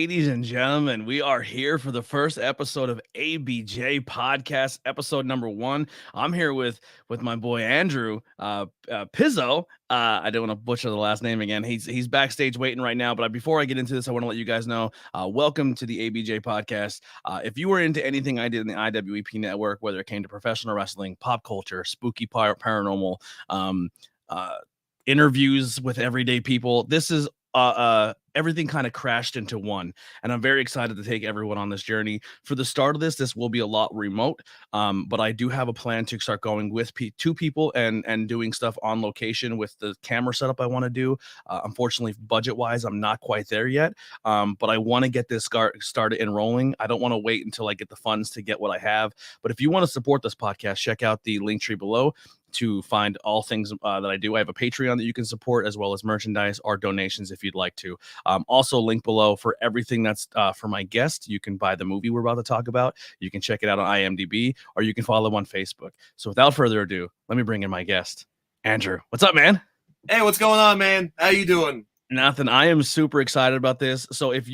Ladies and gentlemen, we are here for the first episode of ABJ Podcast, episode number 1. I'm here with my boy Andrew Pizzo. I don't want to butcher the last name again. He's backstage waiting right now. But before I get into this, I want to let you guys know, welcome to the ABJ Podcast. If you were into anything I did in the IWEP network, whether it came to professional wrestling, pop culture, spooky paranormal, interviews with everyday people, this is everything kind of crashed into one, and I'm very excited to take everyone on this journey. For the start of this will be a lot remote, but I do have a plan to start going with two people and doing stuff on location with the camera setup I want to do. Unfortunately, budget wise, I'm not quite there yet, but I want to get this started and rolling. I don't want to wait until I get the funds to get what I have. But if you want to support this podcast, check out the link tree below to find all things that I do. I have a Patreon that you can support, as well as merchandise or donations if you'd like to. Also, link below for everything that's for my guest. You can buy the movie we're about to talk about. You can check it out on IMDb, or you can follow him on Facebook. So without further ado, let me bring in my guest, Andrew. What's up, man? Hey, what's going on, man? How you doing? Nothing. I am super excited about this. So if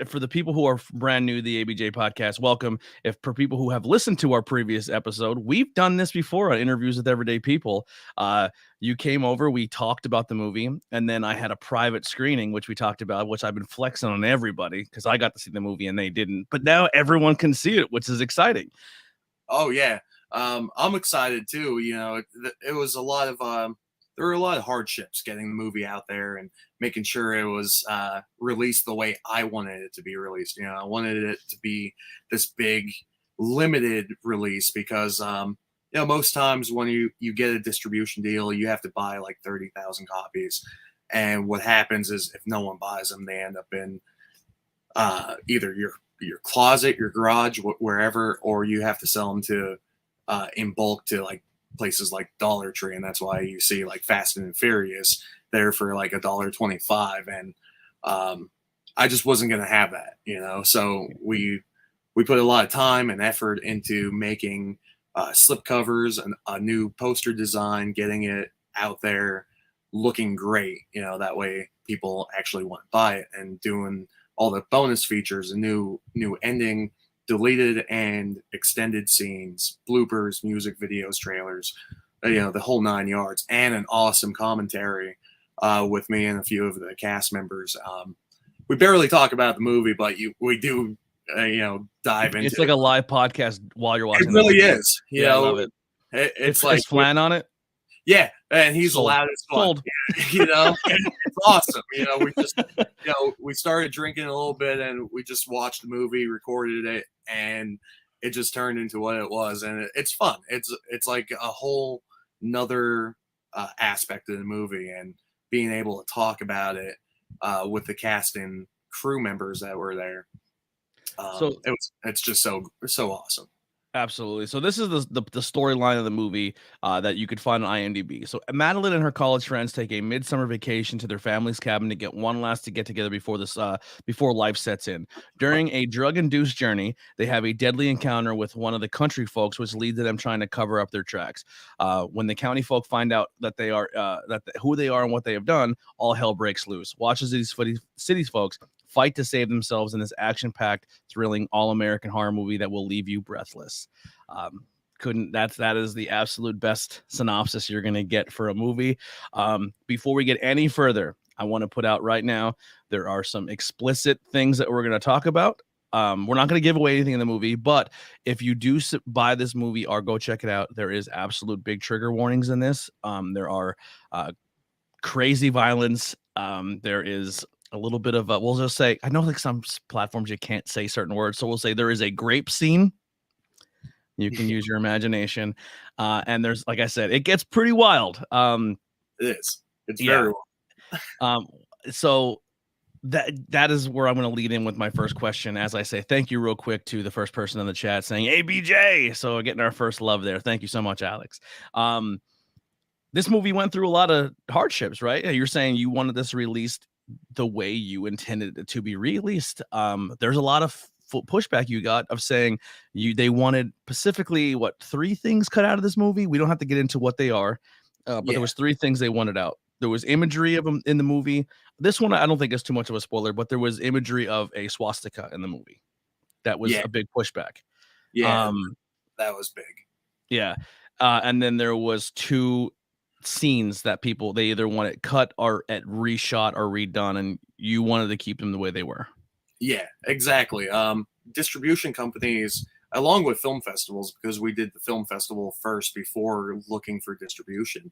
for the people who are brand new to the ABJ podcast, welcome. If for people who have listened to our previous episode, we've done this before on interviews with everyday people. You came over, we talked about the movie, and then I had a private screening, which we talked about, which I've been flexing on everybody because I got to see the movie and they didn't. But now everyone can see it, which is exciting. Oh yeah, I'm excited too. You know, it was a lot of there were a lot of hardships getting the movie out there and making sure it was released the way I wanted it to be released. You know, I wanted it to be this big, limited release because, you know, most times when you get a distribution deal, you have to buy like 30,000 copies. And what happens is if no one buys them, they end up in either your closet, your garage, wherever, or you have to sell them to in bulk to like places like Dollar Tree, and that's why you see like Fast and Furious there for like $1.25. And I just wasn't gonna have that, you know. So we put a lot of time and effort into making slip covers and a new poster design, getting it out there, looking great, you know. That way people actually want to buy it, and doing all the bonus features, a new ending, deleted and extended scenes, bloopers, music videos, trailers, you know, the whole 9 yards, and an awesome commentary with me and a few of the cast members. We barely talk about the movie, but we do, you know, dive into it. It's like a live podcast while you're watching. It really is. You know, I love it. It's like Flan on it. Yeah, and he's Sold. loud as fun. Sold. You know, it's awesome. You know, we started drinking a little bit, and we just watched the movie, recorded it, and it just turned into what it was. And it's fun. It's like a whole nother aspect of the movie, and being able to talk about it with the cast and crew members that were there. So it's just so awesome. Absolutely. So this is the storyline of the movie that you could find on IMDb. So Madeline and her college friends take a midsummer vacation to their family's cabin to get one last get together before life sets in. During a drug-induced journey, they have a deadly encounter with one of the country folks, which leads to them trying to cover up their tracks. When the county folk find out that they are who they are and what they have done, all hell breaks loose. Watch as these cities folks fight to save themselves in this action-packed, thrilling, all-American horror movie that will leave you breathless. That is the absolute best synopsis you're going to get for a movie. Before we get any further, I want to put out right now, there are some explicit things that we're going to talk about. We're not going to give away anything in the movie, but if you do buy this movie or go check it out, there is absolute big trigger warnings in this. There are crazy violence. There is a little bit of we'll just say, I know like some platforms you can't say certain words, so we'll say there is a grape scene. You can use your imagination, and there's, like I said, it gets pretty wild. It is. It's very wild. So that is where I'm going to lead in with my first question. As I say, thank you real quick to the first person in the chat saying ABJ. So we're getting our first love there. Thank you so much, Alex. This movie went through a lot of hardships, right? You're saying you wanted this released the way you intended it to be released. There's a lot of pushback you got of saying they wanted specifically 3 things cut out of this movie. We don't have to get into what they are, but there was 3 things they wanted out. there was imagery of him in the movie. This one, I don't think is too much of a spoiler, but there was imagery of a swastika in the movie. That was Yeah, a big pushback. yeah, Um, that was big. yeah. And then there was 2 scenes that they either want it cut or at reshot or redone, and you wanted to keep them the way they were. Yeah, exactly. Distribution companies, along with film festivals, because we did the film festival first before looking for distribution.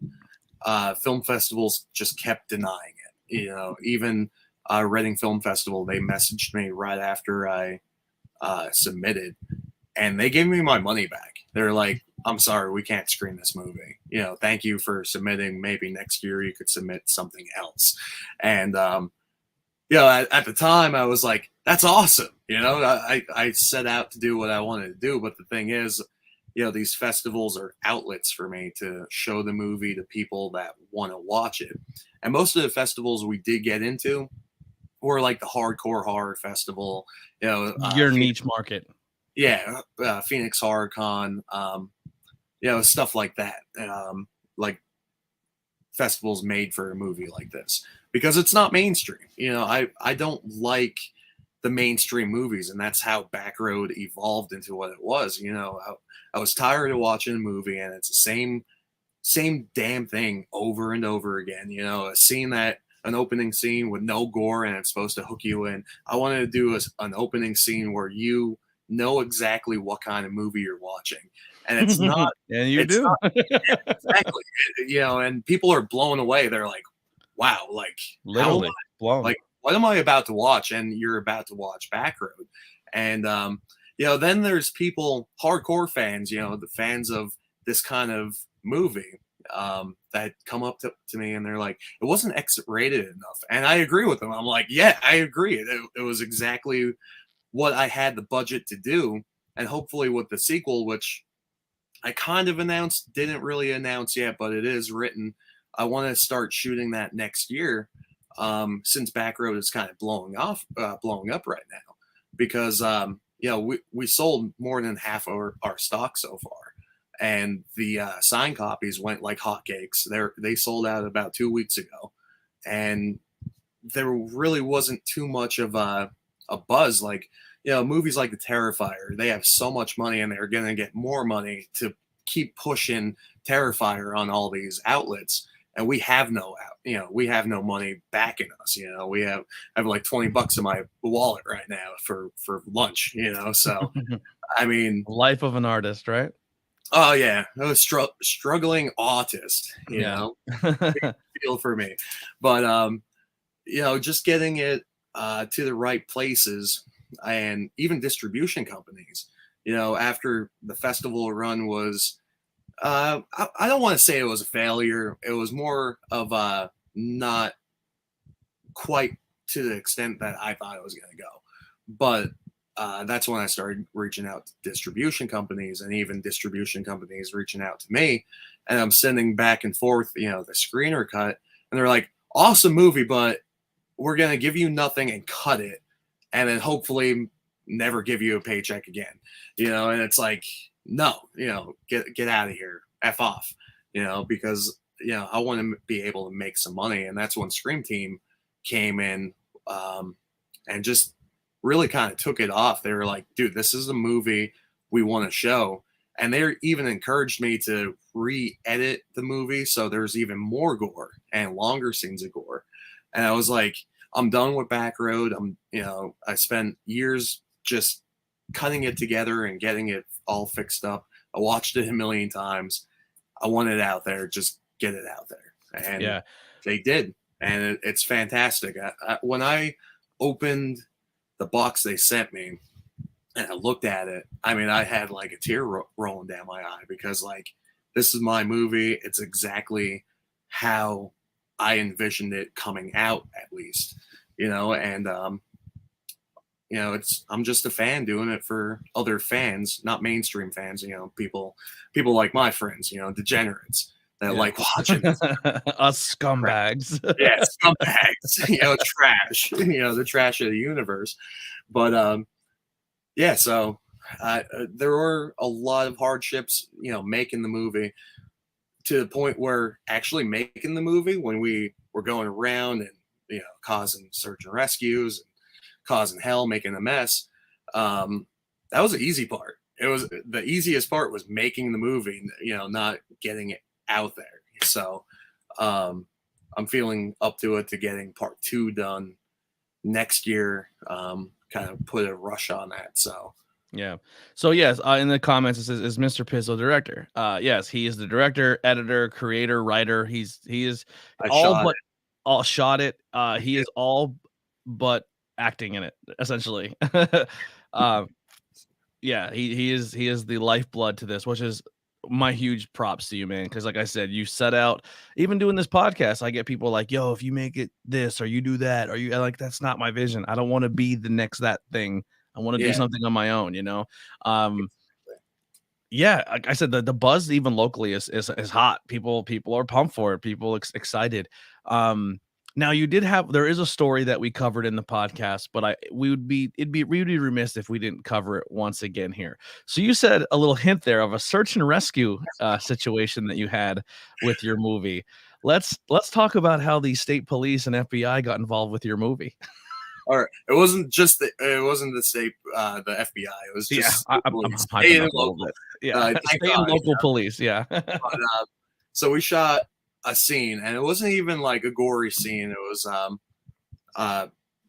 Film festivals just kept denying it. You know, even Reading Film Festival, they messaged me right after I submitted, and they gave me my money back. They're like, "I'm sorry, we can't screen this movie. You know, thank you for submitting. Maybe next year you could submit something else." And you know, at the time, I was like, "That's awesome." You know, I set out to do what I wanted to do, but the thing is, you know, these festivals are outlets for me to show the movie to people that want to watch it. And most of the festivals we did get into were like the hardcore horror festival, you know, Your niche market. Phoenix Horror Con, you know, stuff like that. Like festivals made for a movie like this, because it's not mainstream. You know, I don't like the mainstream movies, and that's how Backroad evolved into what it was. You know, I was tired of watching a movie and it's the same damn thing over and over again. You know, an opening scene with no gore and it's supposed to hook you in. I wanted to do an opening scene where you know exactly what kind of movie you're watching, and it's not. And you It's do. not, yeah, exactly. You know, and people are blown away. They're like, "Wow, like Literally blown. like what am I about to watch?" And you're about to watch Backroad, and you know, then there's people, hardcore fans, you know, the fans of this kind of movie, that come up to me and they're like, "It wasn't X-rated enough," and I agree with them. I'm like, "Yeah, I agree. It was exactly what I had the budget to do," and hopefully with the sequel, which I kind of announced, didn't really announce yet, but it is written. I want to start shooting that next year, since Backroad is kind of blowing up right now, because you know, we sold more than half our stock so far, and the signed copies went like hotcakes. They sold out about 2 weeks ago, and there really wasn't too much of a buzz. Like, you know, movies like The Terrifier, they have so much money and they're going to get more money to keep pushing Terrifier on all these outlets. And we have we have no money backing us. You know, I have like $20 in my wallet right now for lunch, you know? So, I mean, Life of an artist, right? oh yeah, I was struggling autist, you Yeah. know, feel for me. But, you know, just getting it to the right places, and even distribution companies, you know, after the festival run was, I don't want to say it was a failure. It was more of a not quite to the extent that I thought it was going to go. But that's when I started reaching out to distribution companies, and even distribution companies reaching out to me. And I'm sending back and forth, you know, the screener cut. And they're like, "Awesome movie, but we're going to give you nothing and cut it, and then hopefully never give you a paycheck again." You know, and it's like, no, you know, get out of here, F off, you know, because, you know, I want to be able to make some money. And that's when Scream Team came in, and just really kind of took it off. They were like, "Dude, this is a movie we want to show." And they even encouraged me to re-edit the movie so there's even more gore and longer scenes of gore. And I was like, I'm done with Backroad. You know, I spent years just cutting it together and getting it all fixed up. I watched it a million times. I want it out there. Just get it out there. And Yeah. they did. And it's fantastic. When I opened the box they sent me and I looked at it, I mean, I had like a tear rolling down my eye, because like, this is my movie. It's exactly how I envisioned it coming out, at least, you know. And you know, I'm just a fan doing it for other fans, not mainstream fans, you know, people like my friends, you know, degenerates that like watching this. Us scumbags. Yeah, scumbags, you know, trash, you know, the trash of the universe. But yeah, so there were a lot of hardships, you know, making the movie, to the point where actually making the movie, when we we're going around and, causing search and rescues and causing hell, making a mess. That was the easy part. It was the easiest part was making the movie, not getting it out there. So I'm feeling up to it to getting part 2 done next year. Kind of put a rush on that. So yeah. So yes, in the comments it says, "Is Mr. Pizzo director?" Yes, he is the director, editor, creator, writer. He is I all shot but it. all shot it. He is all but acting in it, essentially. um, yeah, he is the lifeblood to this, which is my huge props to you, man. Because like I said, you set out. Even doing this podcast, I get people like, "Yo, if you make it this or you do that, or you like, that's not my vision. I don't want to be the next that thing. I want to do Yeah. something on my own." Yeah, like I said, the buzz even locally is hot. People are pumped for it. People excited. Now there is a story that we covered in the podcast, but we would be remiss if we didn't cover it once again here. So you said a little hint there of a search and rescue situation that you had with your movie. Let's talk about how the state police and FBI got involved with your movie. Or it wasn't the state, the FBI. It was Yeah, just I'm state hyping and up a little local. bit. Yeah, Thank state and God. local police. Yeah. But, so we shot a scene, and it wasn't even like a gory scene. It was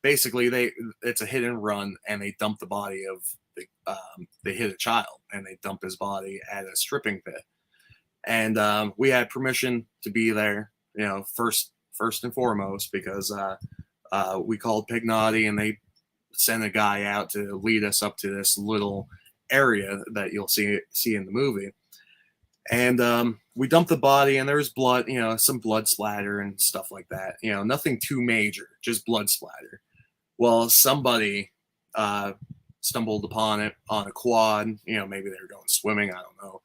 basically it's a hit and run, and they dump the body of they hit a child, and they dump his body at a stripping pit. And we had permission to be there, first and foremost, because we called Pignati, and they sent a guy out to lead us up to this little area that you'll see in the movie. And we dumped the body, and there was blood, some blood splatter and stuff like that. Nothing too major, just blood splatter. Well, somebody stumbled upon it on a quad. Maybe they were going swimming, I don't know.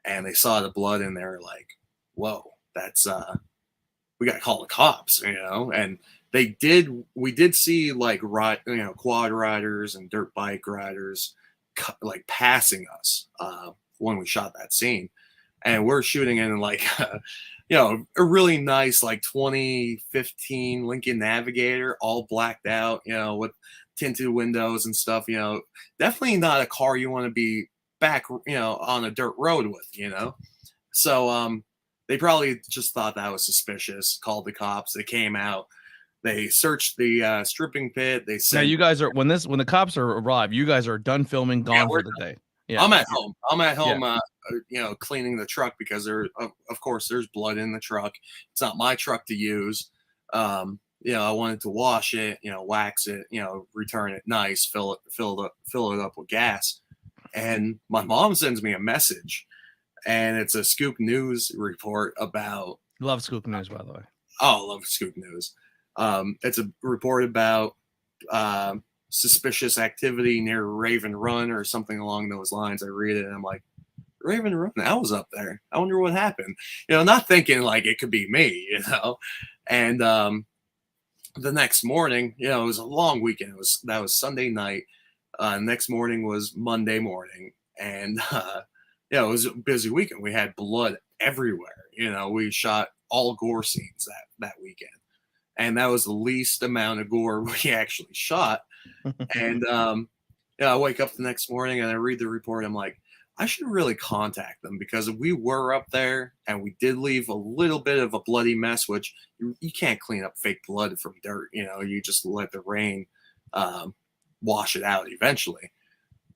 And they saw the blood, and they were like, "Whoa, that's we got to call the cops," And we did see like quad riders and dirt bike riders like passing us when we shot that scene. And we're shooting in like a really nice like 2015 Lincoln Navigator, all blacked out, with tinted windows and stuff. Definitely not a car you want to be back, on a dirt road with. So they probably just thought that was suspicious, called the cops. They came out, they searched the stripping pit. They Now said, you guys are when the cops arrive, you guys are done filming, gone for the day. Yeah, I'm at home. Yeah. Cleaning the truck because of course, there's blood in the truck. It's not my truck to use. I wanted to wash it, wax it, return it nice, fill it up with gas. And my mom sends me a message, and it's a Scoop News report about. Love Scoop News, by the way. Oh, I love Scoop News. It's a report about suspicious activity near Raven Run or something along those lines. I read it, and I'm like, Raven Run, I was up there. I wonder what happened. Not thinking like it could be me, And the next morning, it was a long weekend. That was Sunday night. Next morning was Monday morning, and it was a busy weekend. We had blood everywhere. We shot all gore scenes that weekend, and that was the least amount of gore we actually shot. And I wake up the next morning and I read the report. I'm like, I should really contact them, because we were up there and we did leave a little bit of a bloody mess, which you can't clean up fake blood from dirt. You just let the rain wash it out eventually.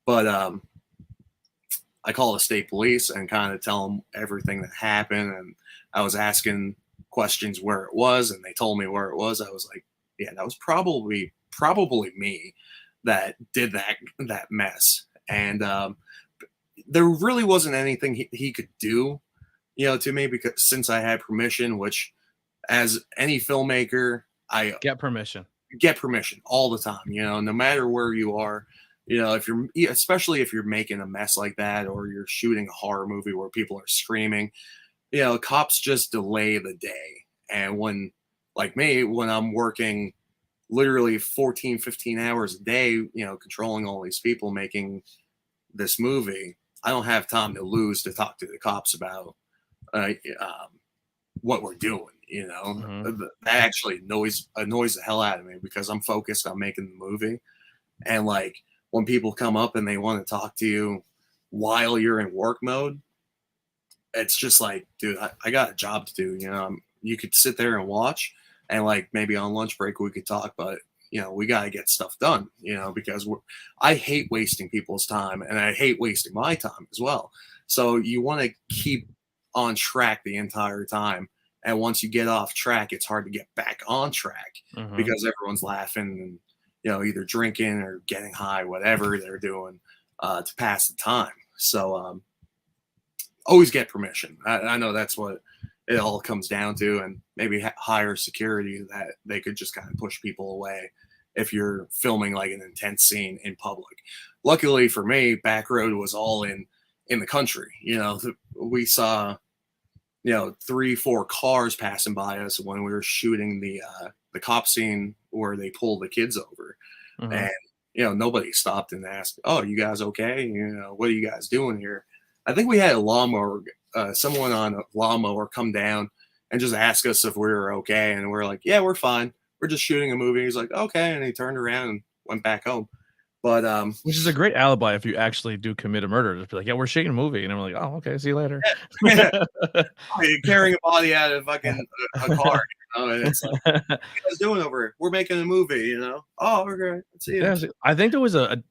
But I call the state police and kind of tell them everything that happened. And I was asking questions where it was, and they told me where it was. I was like, yeah, that was probably me that did that mess. And there really wasn't anything he could do, to me, because since I had permission, which as any filmmaker, I Get permission all the time, no matter where you are, especially if you're making a mess like that, or you're shooting a horror movie where people are screaming, cops just delay the day. And when I'm working literally 14, 15 hours a day, controlling all these people making this movie, I don't have time to lose to talk to the cops about what we're doing. That actually annoys the hell out of me because I'm focused on making the movie. And like when people come up and they want to talk to you while you're in work mode, it's just like, dude, I got a job to do. You could sit there and watch, and like maybe on lunch break we could talk, but we got to get stuff done, because I hate wasting people's time, and I hate wasting my time as well. So you want to keep on track the entire time. And once you get off track, it's hard to get back on track because everyone's laughing and, either drinking or getting high, whatever they're doing to pass the time. So always get permission. I know that's what it all comes down to, and maybe higher security that they could just kind of push people away if you're filming like an intense scene in public. Luckily for me, Backroad was all in the country. We saw 3-4 cars passing by us when we were shooting the cop scene where they pull the kids over, and nobody stopped and asked, "Oh, you guys okay? What are you guys doing here?" I think we had a lawnmower, someone on a lawnmower come down and just ask us if we were okay, and we're like, "Yeah, we're fine. We're just shooting a movie." He's like, "Okay," and he turned around and went back home. But which is a great alibi if you actually do commit a murder. Just be like, "Yeah, we're shooting a movie," and I'm like, "Oh, okay, see you later." Yeah. You're carrying a body out of fucking a car, and it's like, "What are you guys doing over here? We're making a movie, Oh, okay, let's see it." Yeah, I think there was a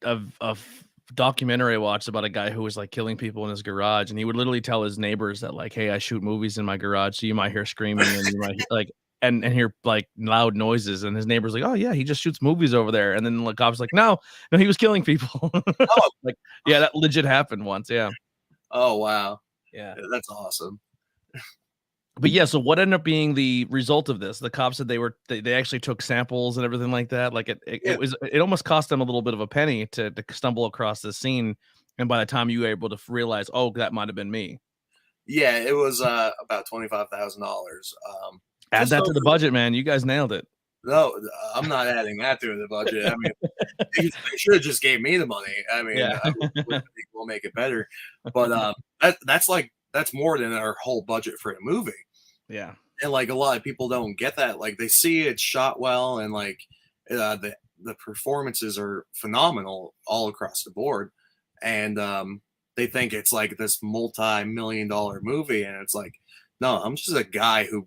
documentary I watched about a guy who was like killing people in his garage, and he would literally tell his neighbors that like, "Hey, I shoot movies in my garage, so you might hear screaming and you might like." And hear like loud noises, and his neighbor's like, "Oh yeah, he just shoots movies over there." And then the cop's like, "No, he was killing people." Oh, like, yeah, that legit happened once. Yeah. Oh wow. Yeah, that's awesome. But yeah, so what ended up being the result of this? The cops said they actually took samples and everything like that. Like it almost cost them a little bit of a penny to stumble across this scene, and by the time you were able to realize, oh, that might have been me. Yeah, it was about $25,000. Add that to the budget, man. You guys nailed it. No, I'm not adding that to the budget. I mean, they should have just gave me the money. I mean, Yeah. I think we'll make it better. But that's more than our whole budget for a movie. Yeah. And like a lot of people don't get that. Like they see it's shot well, and like the performances are phenomenal all across the board, and they think it's like this multi-million-dollar movie, and it's like, no, I'm just a guy who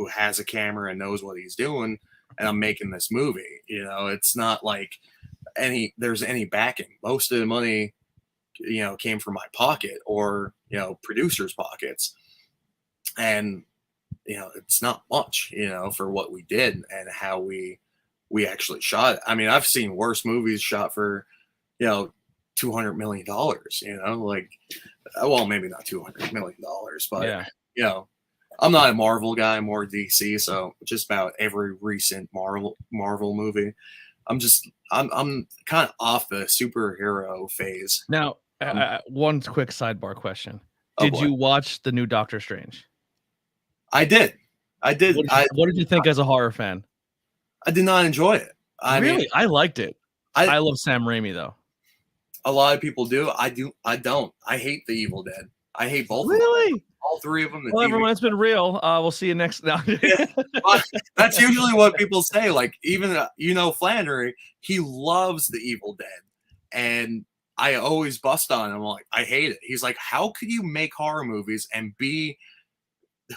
has a camera and knows what he's doing, and I'm making this movie. It's not like there's any backing. Most of the money, came from my pocket or producers' pockets, and it's not much, for what we did and how we actually shot it. I mean, I've seen worse movies shot for $200 million. Like, well, maybe not $200 million, but yeah. I'm not a Marvel guy, more DC. So just about every recent Marvel movie, I'm kind of off the superhero phase. Now, one quick sidebar question: Oh, Did boy. you watch the new Doctor Strange? I did. What did you think as a horror fan? I did not enjoy it. I liked it. I love Sam Raimi though. A lot of people do. I do. I don't. I hate The Evil Dead. I hate both. Really? Of them. All three of them. Well, everyone, it's been real. We'll see you next. Now. That's usually what people say. Like even Flannery, he loves The Evil Dead, and I always bust on him. I'm like, I hate it. He's like, how could you make horror movies and be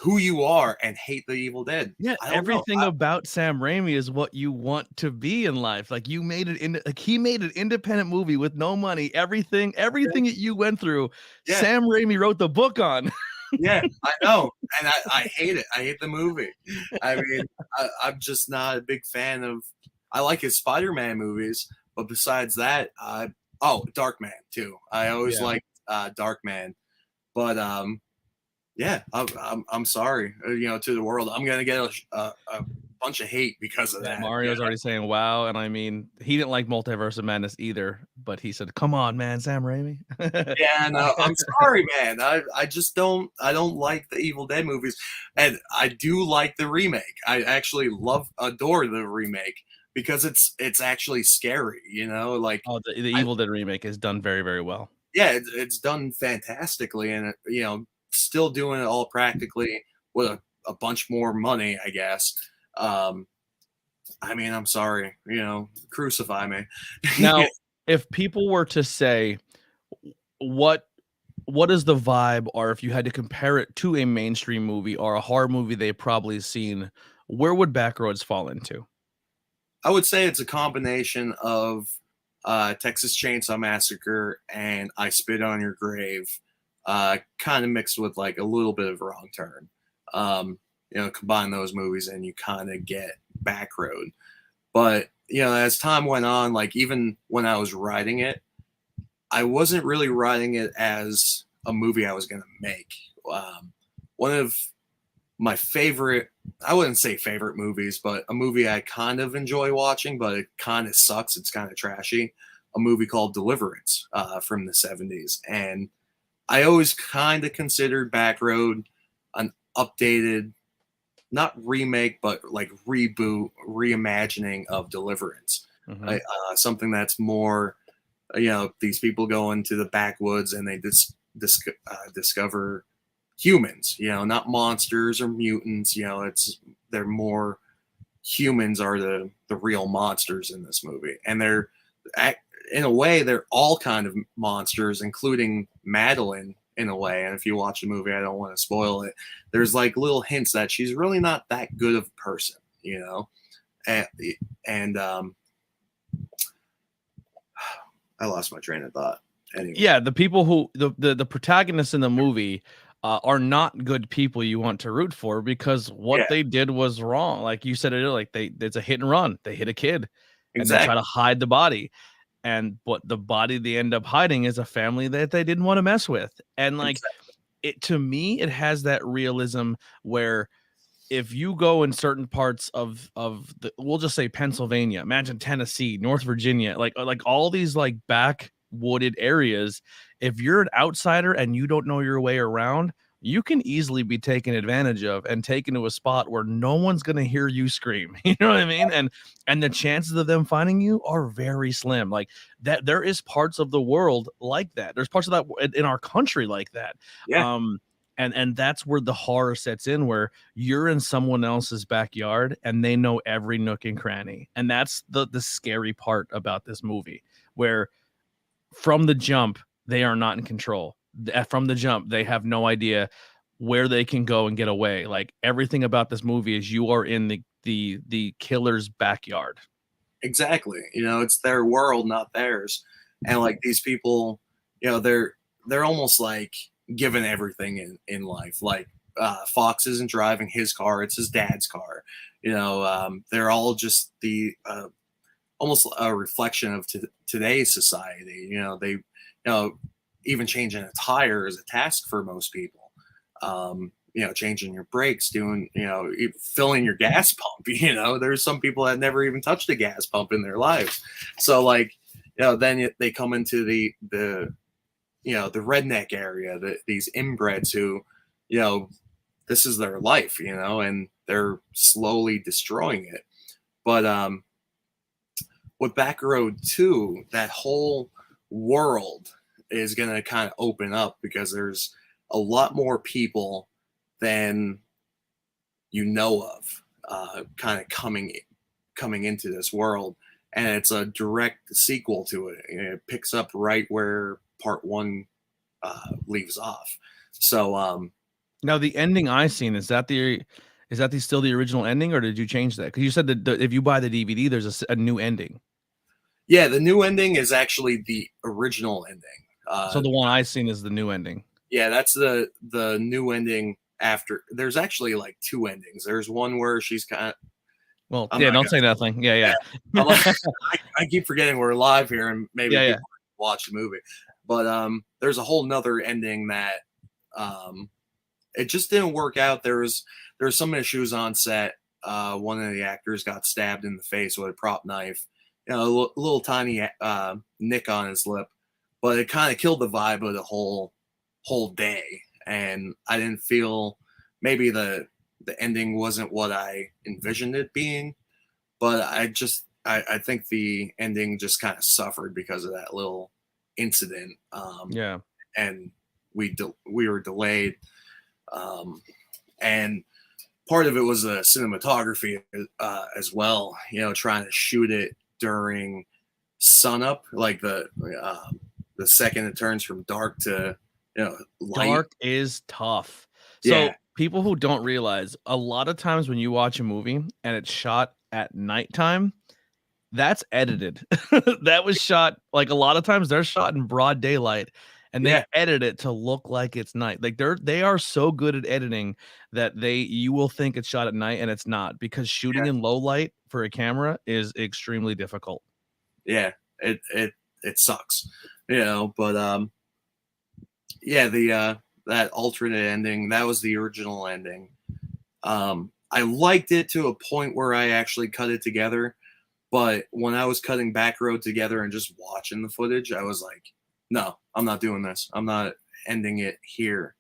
who you are and hate The Evil Dead? Yeah, everything about Sam Raimi is what you want to be in life. Like he made an independent movie with no money. Everything that you went through, Sam Raimi wrote the book on. Yeah, I know, and I hate it. I hate the movie. I mean, I'm just not a big fan of. I like his Spider-Man movies, but besides that, Darkman too. I always liked Darkman, but yeah, I'm sorry, to the world. I'm gonna get a bunch of hate because of that. Mario's already saying wow, and I mean, he didn't like Multiverse of Madness either, but he said, "Come on, man, Sam Raimi." Yeah, no, I'm sorry, man. I just don't. I don't like the Evil Dead movies, and I do like the remake. I actually adore the remake because it's actually scary. Like the Evil Dead remake is done very, very well. Yeah, it's done fantastically, and still doing it all practically with a a bunch more money, I guess. I mean, I'm sorry, crucify me. Now, if people were to say what what is the vibe, or if you had to compare it to a mainstream movie or a horror movie they've probably seen, where would Backroads fall into? I would say it's a combination of Texas Chainsaw Massacre and I Spit on Your Grave, kind of mixed with like a little bit of Wrong Turn. Combine those movies and you kind of get Backroad. But as time went on, like even when I was writing it, I wasn't really writing it as a movie I was going to make. One of my favorite, I wouldn't say favorite movies, but a movie I kind of enjoy watching, but it kind of sucks. It's kind of trashy. A movie called Deliverance from the 70s. And I always kind of considered Backroad an updated, not remake, but like reboot, reimagining of Deliverance. Mhm. Something that's more, these people go into the backwoods and they discover humans, not monsters or mutants. They're more humans are the real monsters in this movie, and in a way they're all kind of monsters, including Madeline in a way. And if you watch the movie, I don't want to spoil it. There's like little hints that she's really not that good of a person, and I lost my train of thought. Anyway. Yeah, the people who the protagonists in the movie are not good people you want to root for, because what they did was wrong. Like you said, it's a hit and run. They hit a kid, and they try to hide the body, and what the body they end up hiding is a family that they didn't want to mess with. And like to me, it has that realism where if you go in certain parts of we'll just say Pennsylvania, imagine Tennessee, North Virginia, like all these like backwooded areas, if you're an outsider and you don't know your way around, you can easily be taken advantage of and taken to a spot where no one's going to hear you scream. You know what I mean? And the chances of them finding you are very slim. Like that, there is parts of the world like that. There's parts of that in our country like that. Yeah. And that's where the horror sets in, where you're in someone else's backyard and they know every nook and cranny. And that's the scary part about this movie, where from the jump, they are not in control. From the jump, they have no idea where they can go and get away. Like everything about this movie is you are in the killer's backyard. Exactly. It's their world, not theirs. And like these people, they're almost like given everything in life. Like Fox isn't driving his car; it's his dad's car. They're all just the almost a reflection of today's society. They even changing a tire is a task for most people. Changing your brakes, doing, filling your gas pump. There's some people that never even touched a gas pump in their lives. So like, then they come into the redneck area, these inbreds who, this is their life, and they're slowly destroying it. But with Backroad 2, that whole world is going to kind of open up, because there's a lot more people than you know of kind of coming into this world. And it's a direct sequel to it. It picks up right where part 1 leaves off. So now the ending I seen, is that still the original ending, or did you change that? Because you said that if you buy the DVD, there's a new ending. Yeah, the new ending is actually the original ending. So the one I seen is the new ending. Yeah, that's the new ending. After, there's actually like 2 endings. There's one where she's kind of, well, don't say nothing. Yeah. I keep forgetting we're live here, and maybe people watch the movie. But there's a whole nother ending that it just didn't work out. There was some issues on set. One of the actors got stabbed in the face with a prop knife. A little tiny nick on his lip, but it kind of killed the vibe of the whole day. And I didn't feel, maybe the ending wasn't what I envisioned it being, but I think the ending just kind of suffered because of that little incident. And we were delayed. And part of it was the cinematography as well. You know, trying to shoot it during sunup, like the second it turns from dark to light. Dark is tough. Yeah, So people who don't realize, a lot of times when you watch a movie and it's shot at nighttime, that's edited. That was shot, like, a lot of times they're shot in broad daylight and they yeah, edit it to look like it's night. Like they are so good at editing that you will think it's shot at night and it's not, because shooting yeah, in low light for a camera is extremely difficult. yeah. It sucks, but yeah, the that alternate ending, that was the original ending. I liked it to a point where I actually cut it together, but when I was cutting Back Road together and just watching the footage, I was like, no, I'm not doing this. I'm not ending it here.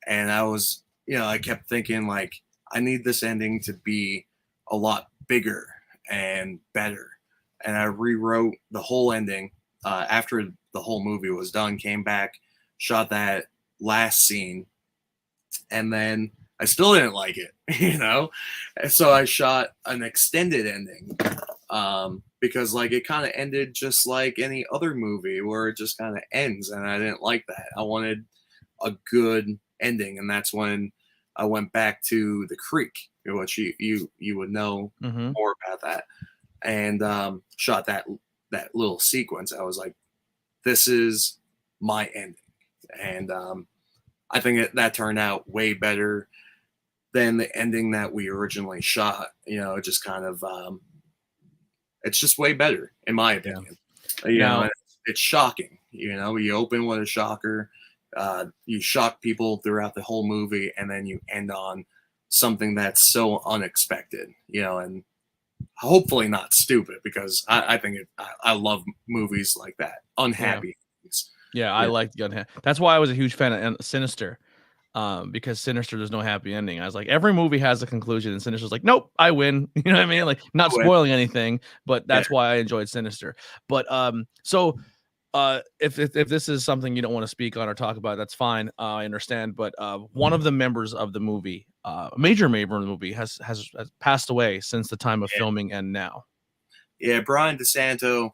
And I was, I kept thinking, like, I need this ending to be a lot bigger and better. And I rewrote the whole ending after the whole movie was done, came back, shot that last scene, and then I still didn't like it, And so I shot an extended ending because, like, it kind of ended just like any other movie where it just kind of ends, and I didn't like that. I wanted a good ending, and that's when I went back to the creek, which you would know more about that, and shot that little sequence. I was like, this is my ending, and I think that turned out way better than the ending that we originally shot. It just kind of it's just way better in my opinion. Now, It's shocking. You open with a shocker, you shock people throughout the whole movie, and then you end on something that's so unexpected. And hopefully not stupid, because I think I love movies like that. Unhappy. Yeah, I like Gunhead. That's why I was a huge fan of Sinister. Because Sinister, there's no happy ending. I was like, every movie has a conclusion, and Sinister's like, nope, I win. You know what I mean? Like, not spoiling anything, but that's why I enjoyed Sinister. But so if this is something you don't want to speak on or talk about, that's fine. I understand. But one of the members of the movie, a major member of the movie, has passed away since the time of filming and now. Yeah, Brian DeSanto,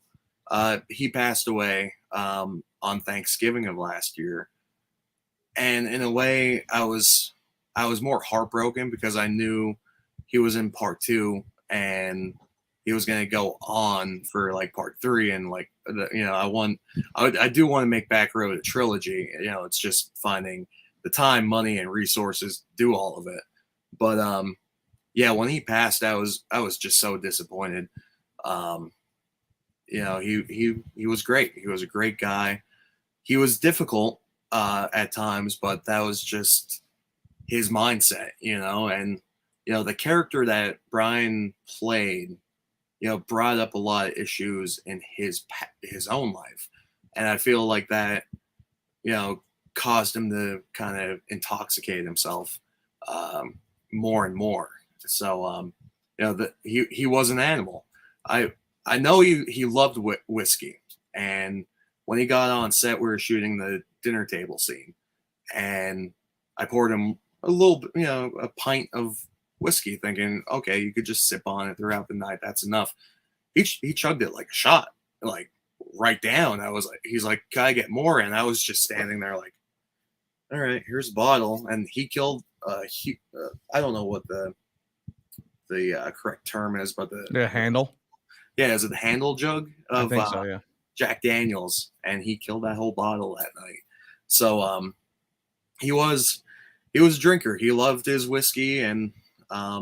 he passed away on Thanksgiving of last year. And in a way, I was more heartbroken because I knew he was in part 2 and he was going to go on for like part 3, and like I do want to make Back Road a trilogy. It's just finding the time, money, and resources to do all of it. But yeah, when he passed, I was just so disappointed. He was great. He was a great guy. He was difficult at times, but that was just his mindset, and the character that Brian played, brought up a lot of issues in his own life, and I feel like that, caused him to kind of intoxicate himself more and more. So, that he was an animal. I know he loved whiskey, and when he got on set, we were shooting the dinner table scene, and I poured him a little, a pint of whiskey, thinking, okay, you could just sip on it throughout the night. That's enough. He chugged it like a shot, like right down. He's like, can I get more? And I was just standing there like, all right, here's a bottle. And he killed, I don't know what the correct term is, but the handle. Yeah, is it the handle jug of I think so, yeah. Jack Daniels, and he killed that whole bottle that night. So he was a drinker. He loved his whiskey, and I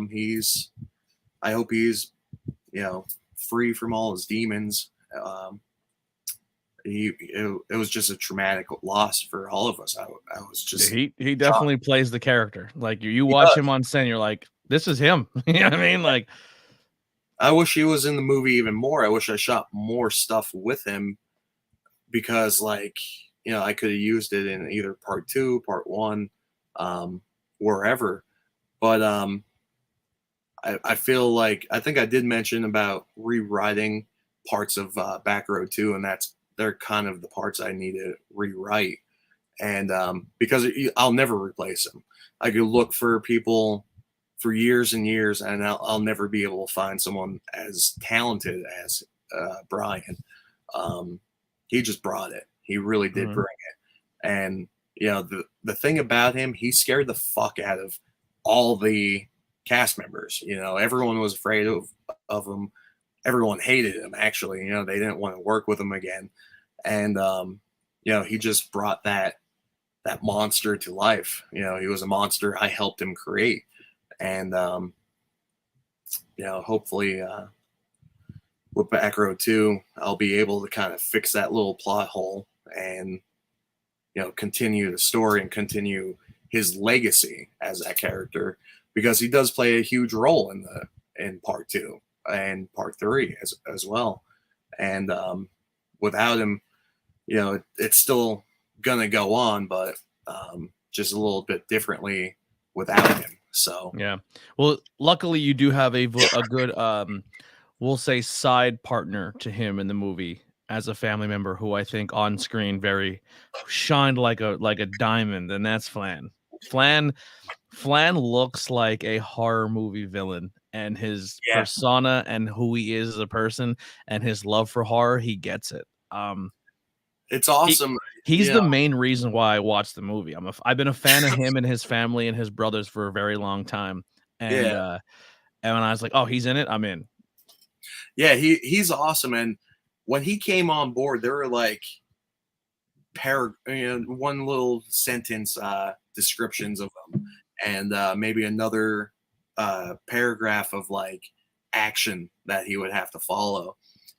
hope he's free from all his demons. It was just a traumatic loss for all of us. I was just he definitely plays the character. Like you watch him on scene, you're like, this is him. You know what I mean? Like, I wish he was in the movie even more. I wish I shot more stuff with him, because like, I could have used it in either part 2, part 1, wherever. But I feel like, I think I did mention about rewriting parts of Back Road 2, and they're kind of the parts I need to rewrite. And because I'll never replace him. I could look for people for years and years, and I'll never be able to find someone as talented as Brian. He just brought it. He really did bring it. And the thing about him, he scared the fuck out of all the cast members. Everyone was afraid of him. Everyone hated him. Actually, they didn't want to work with him again. And he just brought that monster to life. He was a monster I helped him create. And hopefully with Back Row 2, I'll be able to kind of fix that little plot hole and continue the story and continue his legacy as that character, because he does play a huge role in part 2 and part 3 as well. And without him, it's still gonna go on, but just a little bit differently without him. So yeah, well, luckily you do have a good we'll say side partner to him in the movie as a family member who I think on screen very shined like a diamond, and that's Flan. Flan looks like a horror movie villain, and his persona and who he is as a person and his love for horror, he gets it. It's awesome. He's the main reason why I watched the movie. I've been a fan of him and his family and his brothers for a very long time. And and when I was like, oh, he's in it, I'm in. Yeah, he's awesome. And when he came on board, there were like one little sentence descriptions of him, and maybe another paragraph of like action that he would have to follow.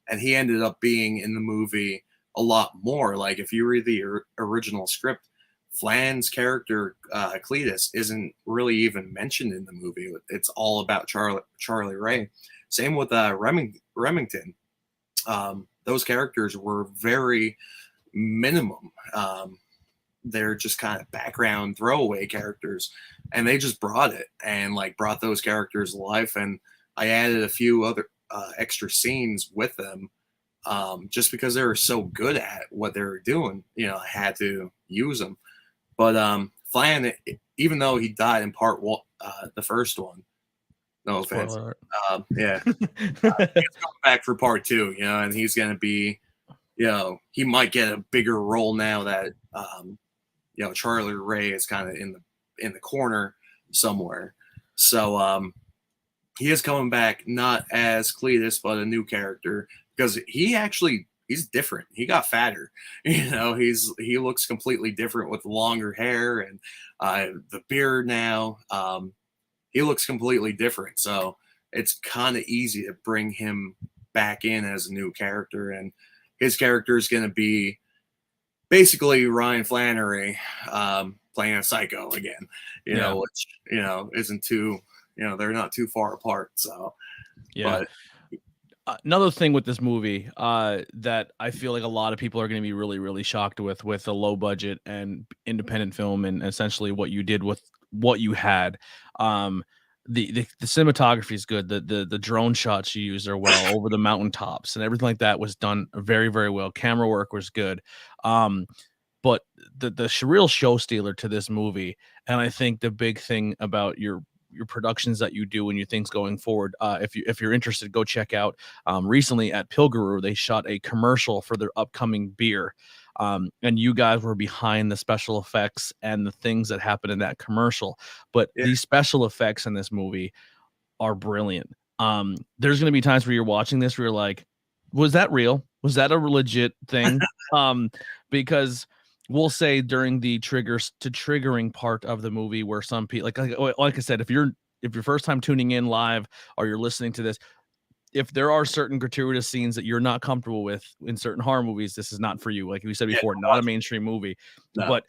And he ended up being in the movie a lot more. Like if you read the original script, Flan's character Cletus isn't really even mentioned in the movie. It's all about Charlie Ray. Same with Remington. Those characters were very minimum. They're just kind of background throwaway characters, and they just brought it and like brought those characters to life. And I added a few other extra scenes with them just because they were so good at what they were doing. I had to use them. But Flan, even though he died in part 1, the first one, no offense, he's coming back for part 2, and he's going to be, he might get a bigger role now that, Charlie Ray is kind of in the corner somewhere. So he is coming back not as Cletus, but a new character, because he's different. He got fatter. He looks completely different with longer hair and the beard now. He looks completely different. So it's kind of easy to bring him back in as a new character. And his character is going to be basically Ryan Flannery playing a psycho again, which, isn't too, they're not too far apart. So, yeah. But another thing with this movie that I feel like a lot of people are going to be really, really shocked with a low budget and independent film, and essentially what you did with what you had. The cinematography is good. The drone shots you use are well over the mountaintops, and everything like that was done very, very well. Camera work was good. But the real show stealer to this movie, and I think the big thing about your productions that you do and your things going forward, if you're interested, go check out recently at Pilguru, they shot a commercial for their upcoming beer, and you guys were behind the special effects and the things that happen in that commercial. But these special effects in this movie are brilliant. There's going to be times where you're watching this where you're like, was that real? Was that a legit thing? Because we'll say during the triggering part of the movie where some people, like I said, if you're first time tuning in live or you're listening to this, if there are certain gratuitous scenes that you're not comfortable with in certain horror movies, this is not for you. Like we said before, not a mainstream movie. No. But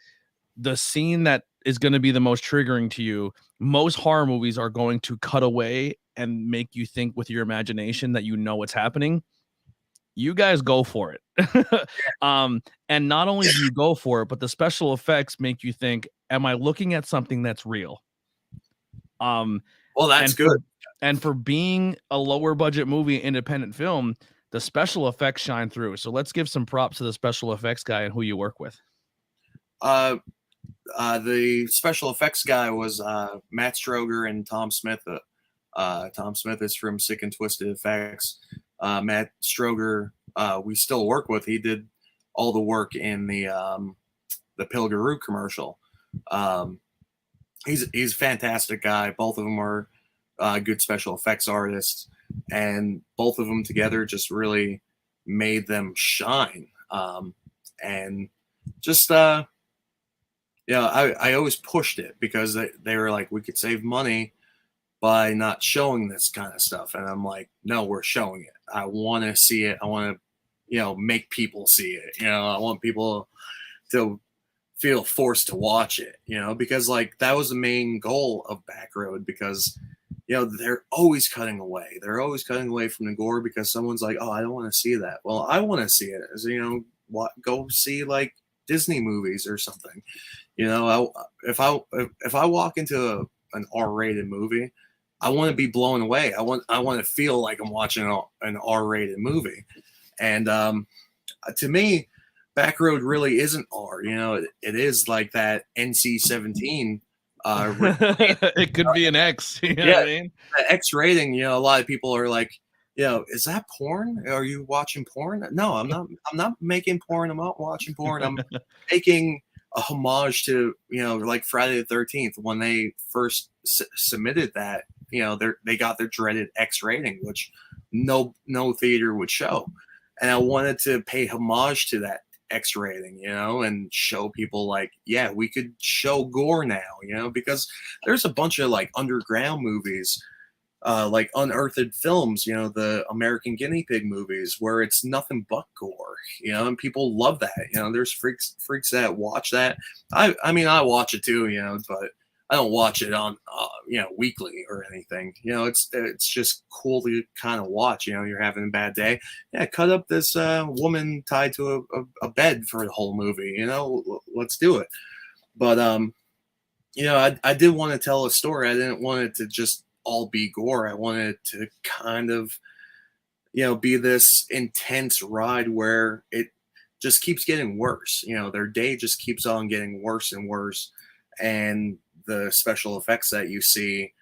the scene that is going to be the most triggering to you, most horror movies are going to cut away and make you think with your imagination that what's happening. You guys go for it. And not only do you go for it, but the special effects make you think, am I looking at something that's real? Well, that's good. And for being a lower budget movie, independent film, the special effects shine through. So let's give some props to the special effects guy and who you work with. The special effects guy was Matt Stroger and Tom Smith. Tom Smith is from Sick and Twisted Effects. Matt Stroger, we still work with. He did all the work in the Pilgaroo commercial. He's a fantastic guy. Both of them are good special effects artists, and both of them together just really made them shine. And just I always pushed it because they were like, we could save money by not showing this kind of stuff, and I'm like, no, we're showing it. I want to see it. I want to make people see it. I want people to feel forced to watch it, because like that was the main goal of Backroad, because they're always cutting away. They're always cutting away from the gore because someone's like, oh, I don't want to see that. Well, I want to see it. So, go see like Disney movies or something. If I walk into an R-rated movie, I want to be blown away. I want to feel like I'm watching an R-rated movie. And to me, Backroad really isn't R. It is like that NC-17. It could be an X. You know what I mean? X rating. A lot of people are like, is that porn? Are you watching porn? No, I'm not. I'm not making porn. I'm not watching porn. I'm making a homage to like Friday the 13th when they first submitted that. They got their dreaded X rating, which no theater would show, and I wanted to pay homage to that X rating, and show people like, yeah, we could show gore now, because there's a bunch of like underground movies, like unearthed films, the American Guinea Pig movies where it's nothing but gore, and people love that. There's freaks that watch that. I mean, I watch it too, but I don't watch it on, weekly or anything. It's just cool to kind of watch. You're having a bad day. Yeah, cut up this woman tied to a bed for the whole movie. Let's do it. But I did want to tell a story. I didn't want it to just all be gore. I wanted it to kind of, be this intense ride where it just keeps getting worse. Their day just keeps on getting worse and worse, and the special effects that you see,